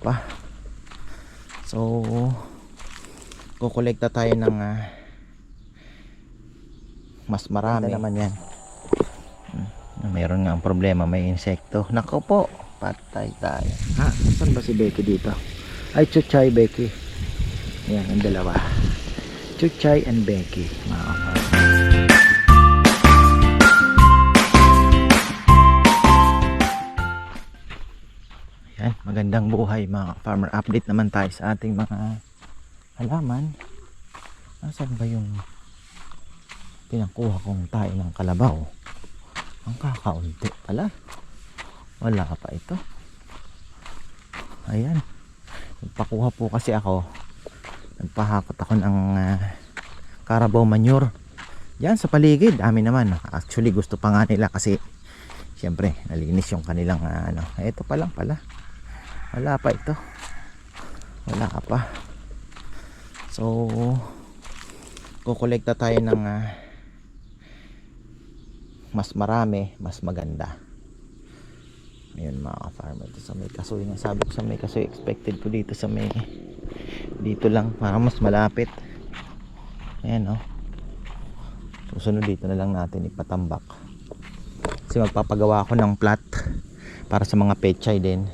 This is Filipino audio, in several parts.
pa. So kukolekta tayo ng mas marami naman yan. Mayroon nga ang problema, may insekto. Nako po, patay tayo. Ha? Saan ba si Becky dito? Ay, Chuchay, Becky. Yan, ang dalawa. Chuchay and Becky. Yan, magandang buhay mga farmer. Update naman tayo sa ating mga halaman. Nasaan ba yung pinakuha kong tayo ng kalabaw? Ang kakaunti pala. Wala pa ito. Ayan. Nagpakuha po kasi ako. Nagpahakot ako ng carabao manure. Yan sa paligid. Amin naman. Actually gusto pa nga nila kasi siyempre nalinis yung kanilang ito pa lang pala. Wala pa ito. Wala pa. So kukolekta tayo ng mas marami, mas maganda. Ayun mga farmer, ito sa may kasoy nga. Sabi ko sa may kasoy, expected ko dito sa may dito lang para mas malapit. Ayan susunod dito na lang natin ipatambak kasi magpapagawa ako ng plat para sa mga pechay din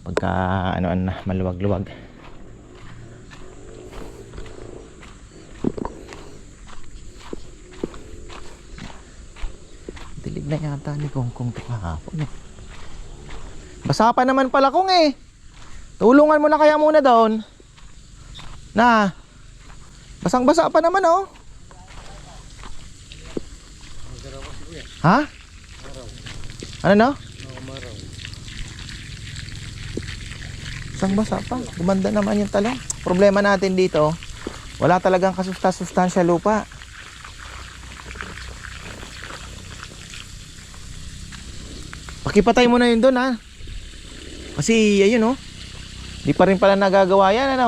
pagka maluwag-luwag. Dilig na yata ni Kongkong ito kahapon. Basa pa naman pala Kong tulungan mo na kaya muna doon. Na basang-basa pa naman Ha? Ano basang-basa pa. Gumanda naman yung talong. Problema natin dito, wala talagang kasustansya lupa. Pakipatay mo na yun doon kasi ayun di pa rin pala nagagawa yan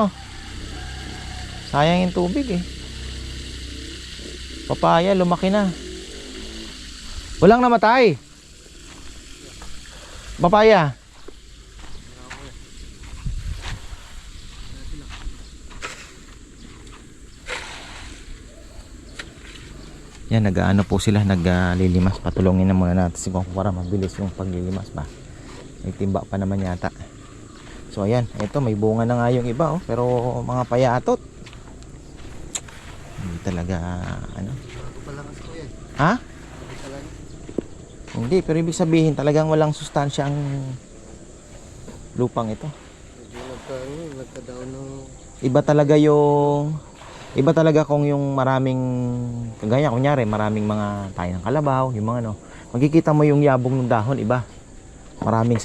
sayang yung tubig papaya lumaki na, walang namatay papaya. Yan, nag-ano po sila, naglilimas. Patulungin na muna natin si Kong para mabilis yung paglilimas ba. May timba pa naman yata. So ayan, ito may bunga na nga yung iba pero mga payatot. Hindi talaga Ha? Hindi, pero ibig sabihin talagang walang sustansya ang lupang ito. Iba talaga kung yung maraming kagaya kunyari maraming mga tayo ng kalabaw, yung mga makikita mo yung yabong ng dahon iba. Maraming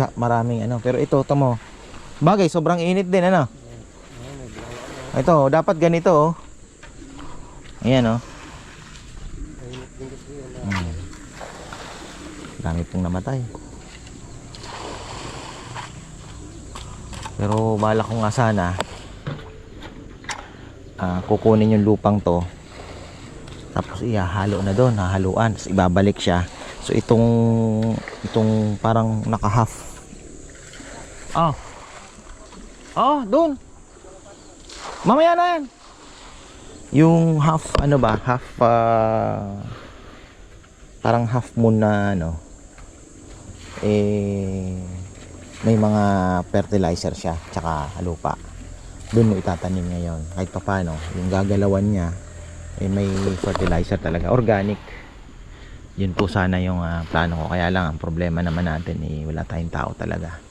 pero ito mo. Bagay sobrang init din Ito dapat ganito Ayan Dami pong namatay. Pero balak ko nga sana kukunin yung lupang to tapos ihahalo na doon, hahaluan, tapos ibabalik siya. So itong parang naka half doon mamaya na yan yung half parang half moon na may mga fertilizer siya tsaka lupa. Doon mo itatanim ngayon kahit pa paano yung gagalawan niya may fertilizer talaga, organic. Yun po sana yung plano ko, kaya lang ang problema naman natin wala tayong tao talaga.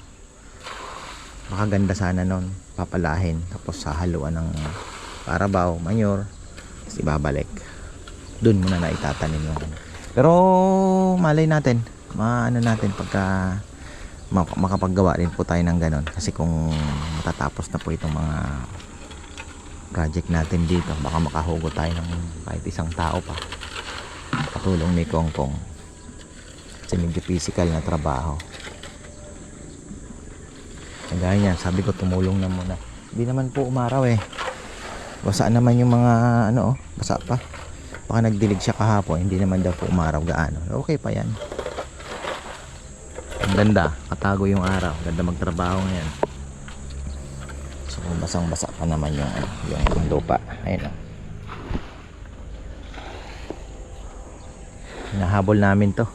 Makaganda sana nun, papalahin tapos hahaluan ng carabao manure tapos ibabalik. Doon muna na itatanim yung pero malay natin natin pagka makapaggawa rin po tayo ng ganon kasi kung matatapos na po itong mga project natin dito baka makahugot tayo ng kahit isang tao pa patulong ni Kongkong kasi medyo physical na trabaho. Kaya yan, sabi ko tumulong na muna. Hindi naman po umaraw basa naman yung mga basa pa. Baka nagdilig siya kahapon, hindi naman daw po umaraw gaano. Okay pa yan. Ang ganda, katago yung araw. Ganda magtrabaho ngayon. So basang-basa pa naman yung yung lupa. Ayun oh. Hinahabol namin to.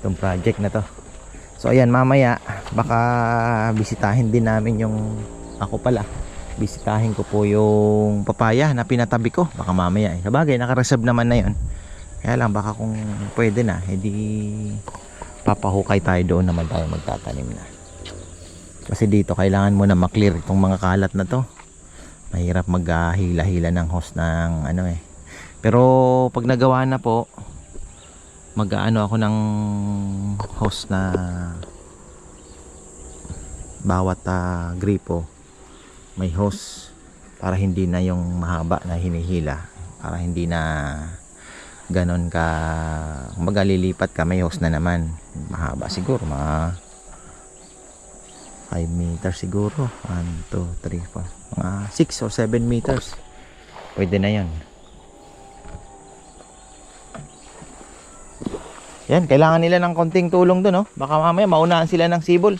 Itong project na to. So ayan, mamaya baka bisitahin din namin yung, ako pala bisitahin ko po yung papaya na pinatabi ko. Baka mamaya sabagay naka-reserve naman na yun. Kaya lang baka kung pwede na, edi papahukay tayo doon naman tayo magtatanim na. Kasi dito kailangan mo na maklear itong mga kalat na to. Mahirap maghila-hila ng hose ng ano eh. Pero pag nagawa na po, mag-aano ako ng hose na bawat gripo may hose para hindi na yung mahaba na hinihila, para hindi na ganon ka magalilipat ka, may hose na naman mahaba, siguro mga 5 meters siguro, 1, 2, 3, 4 mga 6 or 7 meters pwede na yon. Yan, kailangan nila ng konting tulong doon, oh. Baka mamaya maunahan sila ng sibol.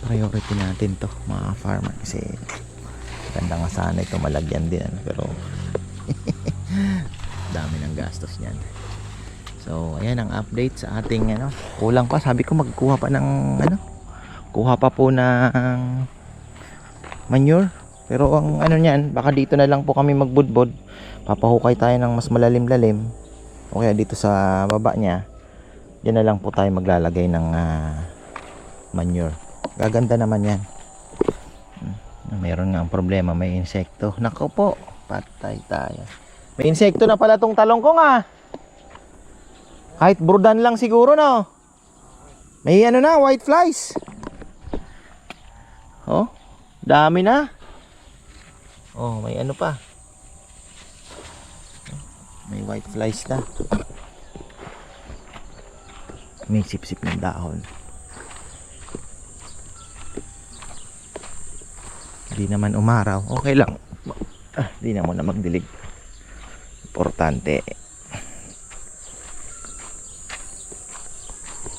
Priority natin to, mga farmer, kasi ganda nga sana ito malagyan din, ano? Pero dami ng gastos niyan. So ayan ang update sa ating ano. Kulang pa, sabi ko magkuha pa ng ano, kuha pa po ng manure. Pero ang ano niyan, baka dito na lang po kami magbudbod. Papahukay tayo ng mas malalim-lalim. O kaya dito sa baba niya, diyan na lang po tayo maglalagay ng manure. Gaganda naman yan. Meron nga ang problema, may insekto. Nako po, patay tayo. May insekto na pala tong talong ko nga. Kahit burdan lang siguro, no? May ano na, white flies. Oh, dami na. Oh, may ano pa. May white flies na. May sip-sip ng dahon. Hindi naman umaraw. Okay lang. Hindi na muna magdilig. Importante.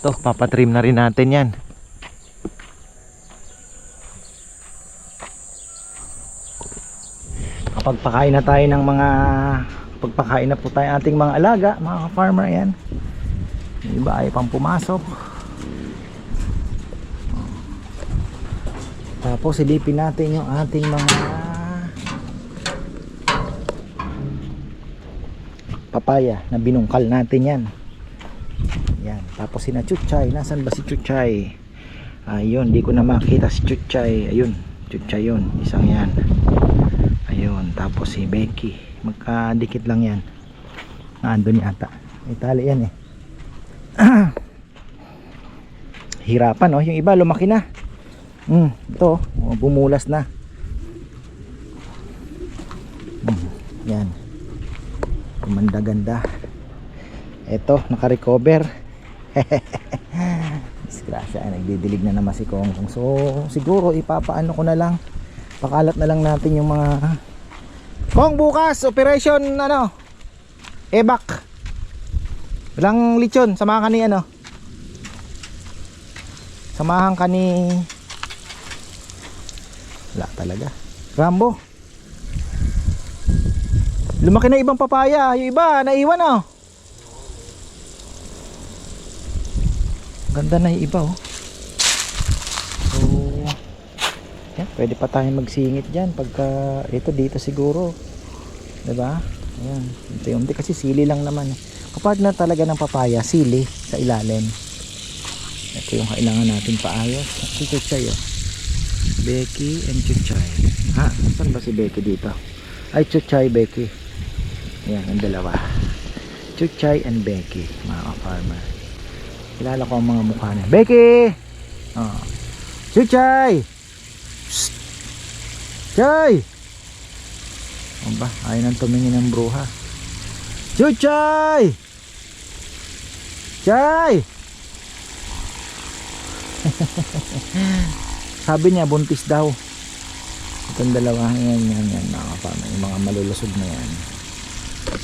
Ito, papatrim na rin natin yan. Kapag pakain na tayo ng mga, pagpakain na po tayo ating mga alaga, mga farmer yan. Yung iba ay pang pumasok. Tapos silipin natin yung ating mga papaya na binungkal natin yan. Yan, tapos sina Chuchay, nasan ba si Chuchay? Ayun, di ko na makita si Chuchay. Ayun, Chuchay yun, isang yan. Ayun, tapos si Becky, magkadikit lang yan. Nandun yata, may tali yan eh. Hirapan, oh, yung iba lumaki na. Ito, oh, bumulas na. Yan, gumanda-ganda. Ito, naka-recover. Disgrasya, nagdidilig na naman si Kongkong. So siguro ipapaano ko na lang, pakalat na lang natin yung mga Kong bukas operation ano, ebak. Walang lechon, samahan ka ni ano, samahan ka ni, wala talaga, Rambo. Lumaki na ibang papaya, yung iba naiwan oh. Ganda na yung iba oh. So yan, pwede pa tayo magsingit dyan pagka ito dito siguro, diba? Ayan, unti-unti kasi sili lang naman. Kapag na talaga ng papaya, sili sa ilalim. Ito yung kailangan natin paayos. Si Chuchay oh, Becky and Chuchay. Ha, saan ba si Becky dito? Ay, Chuchay, Becky. Ayan, ang dalawa, Chuchay and Becky, mga farmer. Kilala ko ang mga mukha niya. Becky! Oh. Chuchay! Psst! Chay! Ano ba? Ayaw nang tumingin ng bruha. Chuchay! Chay! Sabi niya buntis daw. Itong dalawa, yan, mga ka-farmer, yung mga malulusog na yan.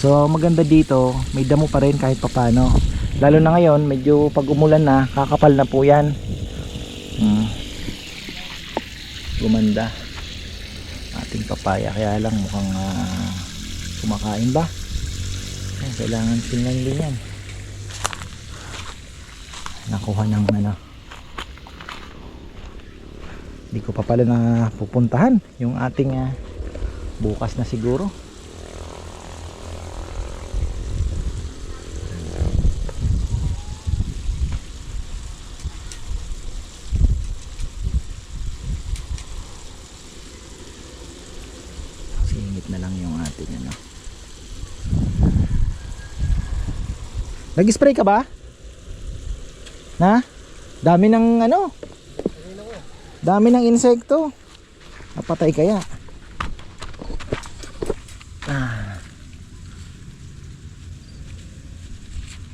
So maganda dito, may damo pa rin kahit papano. Lalo na ngayon, medyo pag umulan na, kakapal na po yan. Gumanda ating papaya, kaya lang mukhang kumakain ba? Kailangan tingnan din yan. Nakuha ng ano, hindi ko pa pala na pupuntahan yung ating bukas na siguro. Singit na lang yung ating ano. Nag-spray ka ba? Na? Dami ng ano? Dami ng insekto. Napatay kaya?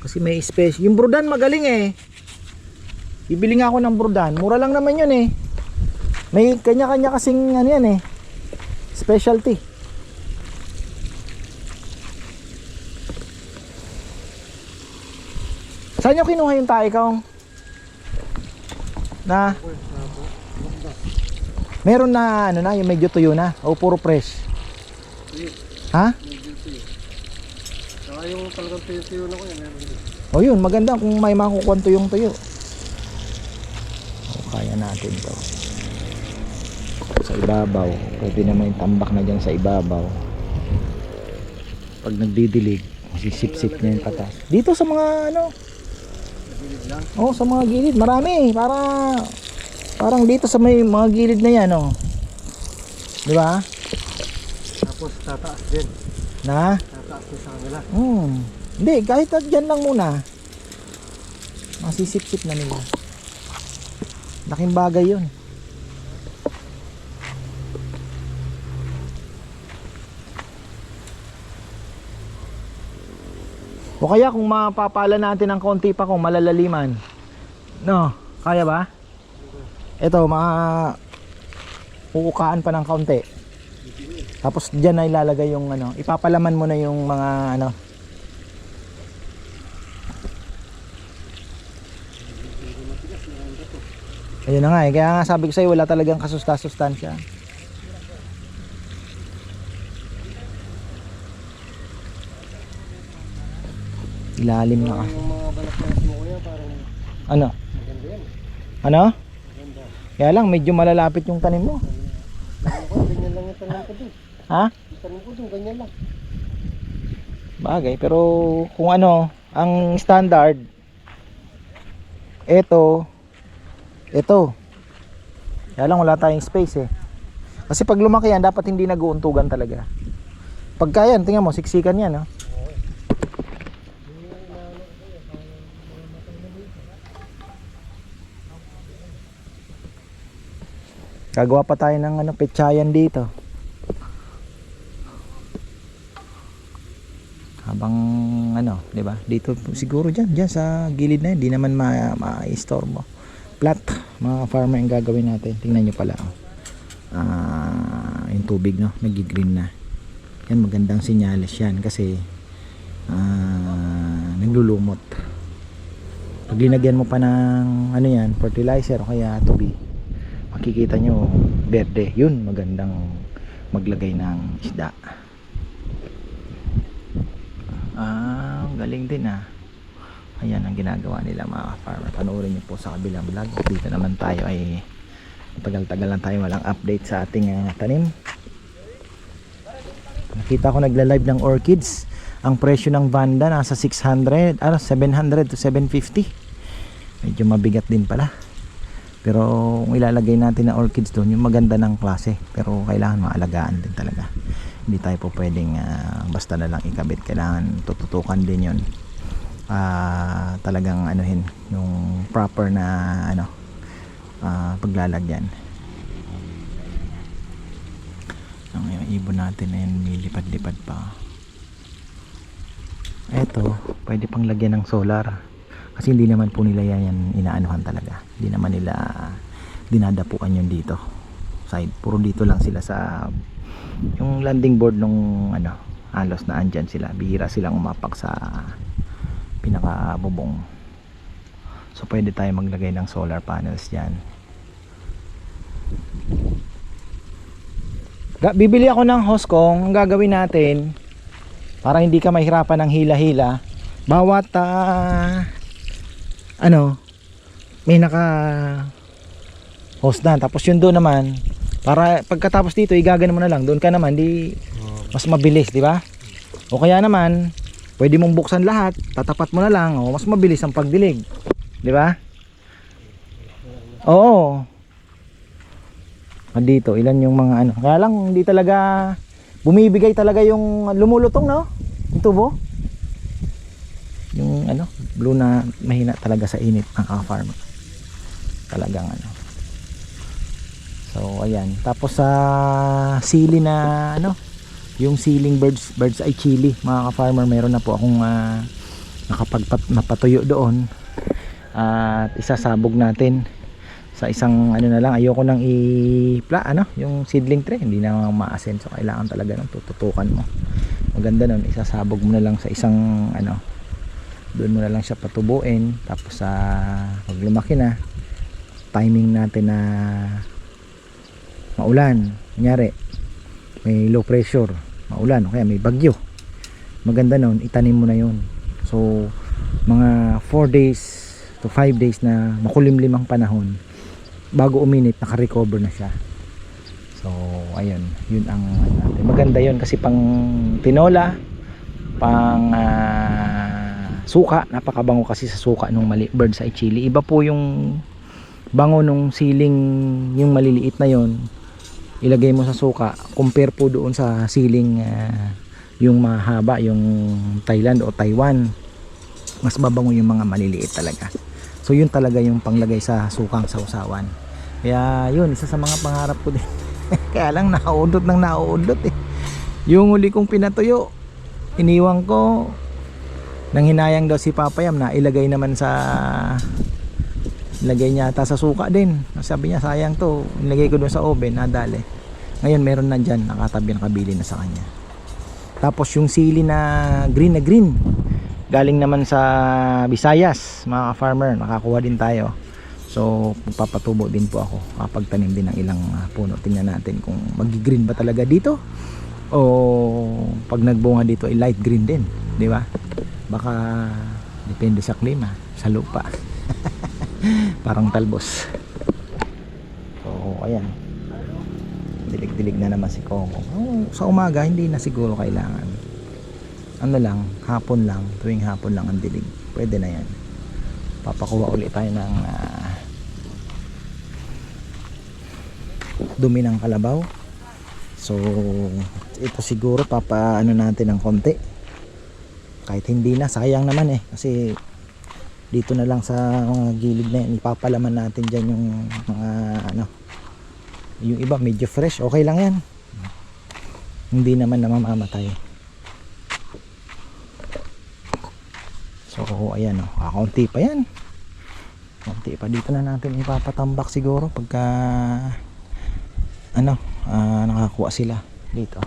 Kasi may space. Yung Brudan magaling eh. Bibili nga ako ng Brudan. Mura lang naman yun eh. May kanya-kanya kasing ano yan eh. Specialty. Saan nyo kinuha yung tae kaong? Na? Meron na ano na, yung medyo tuyo na? O puro fresh? Tuyo. Ha? Medyo tuyo. Saka yung talagang tuyo-tuyo na ko yan, meron din. O yun, maganda kung may makukuha tuyong tuyo. O, kaya natin to. Sa ibabaw, pwede naman yung tambak na dyan sa ibabaw. Pag nagdidilig, masisip-sip niya yung katas. Dito sa mga ano, Lang. oh, sa mga gilid, marami. Parang dito sa may mga gilid na yan, oh. Di ba? Tapos tataas din. Na? Tataas din sa kanila. Hindi, kahit at dyan lang muna. Masisip-sip na nila. Laking bagay yun. O kaya kung mapapala natin ng konti pa kung malalaliman. No, kaya ba? Ito, uukaan pa ng kaunti. Tapos diyan na ilalagay yung ano, ipapalaman mo na yung mga ano. Ayun na nga eh, kaya nga sabi ko sa'yo wala talagang kasustansya. Ilalim na ka. Yung mga balak na mo kuya, parang Ano? maganda yan. Ano? Maganda. Kaya lang medyo malalapit yung tanim mo. Ganyan lang yung tanim ko dun. Ha? Yung tanim ko dun, ganyan lang. Bagay, pero kung ano, ang standard ito. Kaya lang wala tayong space eh. Kasi pag lumaki yan, dapat hindi nag-uuntugan talaga. Pagka yan, tingnan mo, siksikan yan, oh. Gagawa pa tayo ng ano, petsayan dito. Habang ano, 'di ba? Dito siguro diyan sa gilid na 'yan, di naman ma-istorbo. Flat, mga farmer ang gagawin natin. Tingnan niyo pala. Yung tubig no, nagi-green na. Yan magandang senyales 'yan kasi naglulumot. Pag linagyan mo pa ng ano 'yan, fertilizer o kaya tubig, makikita nyo berde, yun magandang maglagay ng isda. Galing din ayan ang ginagawa nila mga farmer. Panoorin nyo po sa kabilang vlog. Dito naman tayo ay tagal-tagal lang tayo walang update sa ating tanim. Nakita ko nagla-live ng orchids. Ang presyo ng Vanda nasa 700 to 750. Medyo mabigat din pala. Pero kung ilalagay natin na orchids doon, yung maganda ng klase, pero kailangan maalagaan din talaga. Hindi tayo po pwedeng basta na lang ikabit. Kailangan tututukan din yun. Talagang anuhin yung proper na ano, paglalagyan. Yung ibon natin na yan, nilipad-lipad pa. Eto, pwede pang lagyan ng solar. Kasi hindi naman po nila yan inaanuhan talaga. Hindi naman nila dinadapuan yun dito. side. Puro dito lang sila sa yung landing board nung ano, halos na andyan sila. Bihira silang umapak sa pinakabubong. So pwede tayo maglagay ng solar panels dyan. Bibili ako ng hose kong. Ang gagawin natin para hindi ka mahirapan ng hila-hila, bawat may naka hose na, tapos yun doon naman, para pagkatapos dito igagano mo na lang doon ka naman, di mas mabilis, di ba? O kaya naman pwede mong buksan lahat, tatapat mo na lang, o mas mabilis ang pagdilig, di ba? Oo. Dito ilan yung mga ano, kaya lang hindi talaga bumibigay talaga yung lumulutong, no? Yung tubo, yung ano, blue na mahina talaga sa init ng farm. Talagang ano. So ayan, tapos sa sili na ano, yung ceiling birds eye chili, mga ka-farmer, meron na po akong napatuyo doon. At isasabog natin sa isang ano na lang. Ayoko nang yung seedling tray, hindi na maasin, so kailangan talaga ng tututukan mo. Maganda nun, isasabog mo na lang sa isang ano, doon mo na lang siya patubuin. Tapos pag lumaki na, timing natin na maulan, kunyari may low pressure, maulan, o kaya may bagyo, maganda nun, itanim mo na yun. So mga 4 days to 5 days na makulimlim ang panahon, bago uminit, naka-recover na siya. So ayun, yun ang maganda yun, kasi pang tinola, pang suka, napakabango kasi sa suka nung bird's eye chili. Iba po yung bango nung siling, yung maliliit na yon, ilagay mo sa suka, compare po doon sa siling yung mahaba, yung Thailand o Taiwan, mas mabango yung mga maliliit talaga. So yun talaga yung panglagay sa sukang sausawan. Kaya yun, isa sa mga pangarap ko din. Kaya lang nauudot eh. Yung huli kong pinatuyo, iniwang ko, nang hinayang daw si Papayam na ilagay naman ilagay niya ata sa suka din. Sabi niya sayang to, ilagay ko doon sa oven, nadali. Ngayon meron na dyan, nakatabi, nakabili na sa kanya. Tapos yung sili na green, galing naman sa Visayas, mga farmer, nakakuha din tayo. So magpapatubo din po ako, kapagtanim din ng ilang puno. Tingnan natin kung magi-green ba talaga dito, o pag nagbunga dito ay light green din, di ba? Baka depende sa klima, sa lupa. Parang talbos. So ayan, dilig-dilig na naman si Coco. Sa umaga hindi na siguro kailangan, ano lang, hapon lang, tuwing hapon lang ang dilig, pwede na yan. Papakuha ulit tayo ng dumi ng kalabaw. So ito siguro papaano natin ng konti, kahit hindi na, sayang naman eh, kasi dito na lang sa mga gilid na yan, ipapalaman natin dyan yung mga ano, yung iba medyo fresh, okay lang yan, hindi naman mamamatay. So ayan o, kaunti pa yan, kaunti pa. Dito na natin ipapatambak siguro pagka nakakuha sila dito.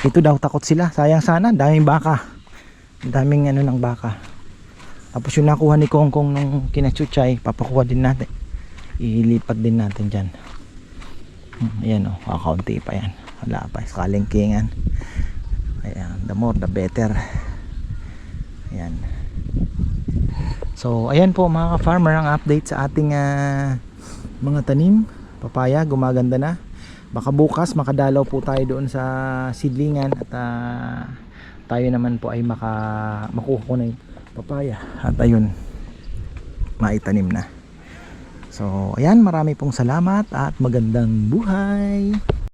Dito daw takot sila, sayang sana, daming baka, daming ng baka. Tapos yung nakuha ni Kongkong nung kinachuchay, papakuha din natin, ilipat din natin dyan. Ayan o, kakaunti pa yan, wala pa, kalingkingan. Ayan, the more the better. Ayan. So ayan po mga ka-farmer, ang update sa ating mga tanim. Papaya gumaganda na, baka bukas makadalaw po tayo doon sa seedlingan at tayo naman po ay makuha ko na yung papaya at ayun, maitanim na. So ayan, marami pong salamat at magandang buhay.